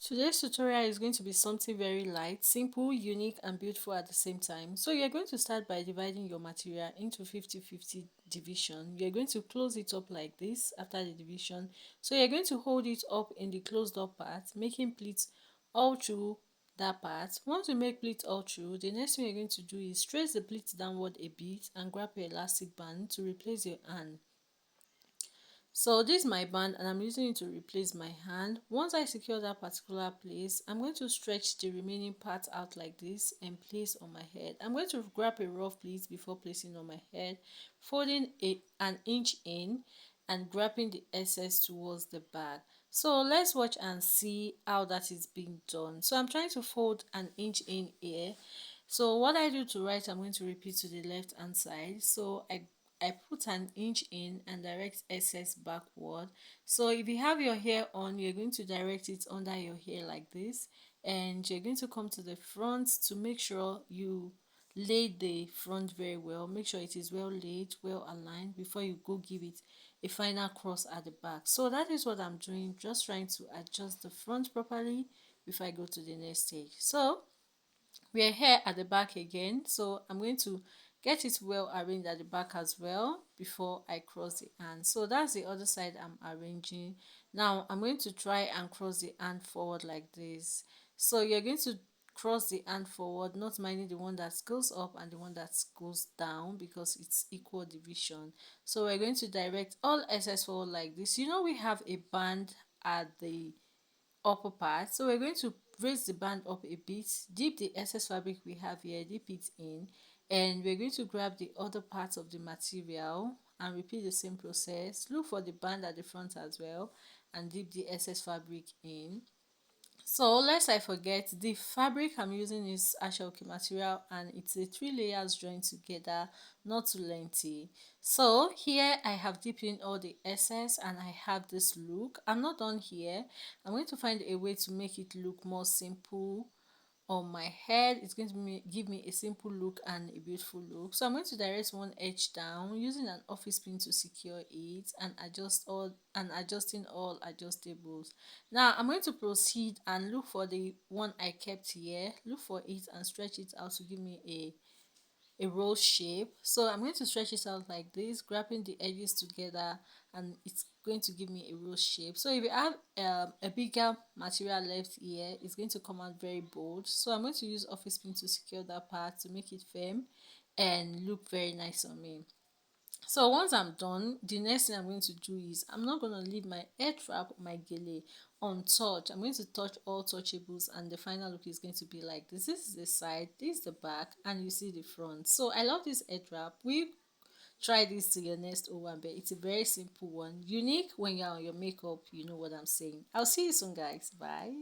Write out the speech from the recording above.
Today's tutorial is going to be something very light, simple, unique and beautiful at the same time. So you're going to start by dividing your material into 50-50 division. You're going to close it up like this after the division. So you're going to hold it up in the closed up part, making pleats all through that part. Once you make pleats all through, the next thing you're going to do is trace the pleats downward a bit and grab your elastic band to replace your hand. So this is my band and I'm using it to replace my hand. Once I secure that particular place, I'm going to stretch the remaining part out like this and place on my head. I'm going to grab a rough pleat before placing on my head, folding an inch in and grabbing the excess towards the back. So let's watch and see how that is being done. So I'm trying to fold an inch in here. So what I do to right, I'm going to repeat to the left hand side. So I put an inch in and direct excess backward. So if you have your hair on, you're going to direct it under your hair like this, and you're going to come to the front to make sure you lay the front very well. Make sure it is well laid, well aligned before you go give it a final cross at the back. So that is what I'm doing, just trying to adjust the front properly before I go to the next stage. So we are here at the back again, so I'm going to get it well arranged at the back as well before I cross the hand. So that's the other side I'm arranging. Now I'm going to try and cross the hand forward like this. So you're going to cross the hand forward, not minding the one that goes up and the one that goes down, because it's equal division. So we're going to direct all excess forward like this. You know, we have a band at the upper part, so we're going to raise the band up a bit, dip the excess fabric we have here, dip it in, and we're going to grab the other parts of the material and repeat the same process. Look for the band at the front as well and dip the excess fabric in. So lest I forget, the fabric I'm using is Ashoki material and it's a 3 layers joined together, not too lengthy. So here I have dipped in all the excess and I have this look. I'm not done here. I'm going to find a way to make it look more simple on my head. It's going to give me a simple look and a beautiful look. So I'm going to direct one edge down using an office pin to secure it and adjusting all adjustables. Now I'm going to proceed and look for the one I kept here, look for it and stretch it out to give me a roll shape. So I'm going to stretch it out like this, grabbing the edges together, and it's going to give me a roll shape. So if you have a bigger material left here, it's going to come out very bold. So I'm going to use office pin to secure that part to make it firm and look very nice on me. So once I'm done, the next thing I'm going to do is I'm not going to leave my head wrap, my gele, untouched. I'm going to touch all touchables and the final look is going to be like this. This is the side, this is the back, and you see the front. So I love this head wrap. We try this to your next Owambe. It's a very simple one. Unique when you're on your makeup, you know what I'm saying. I'll see you soon, guys. Bye.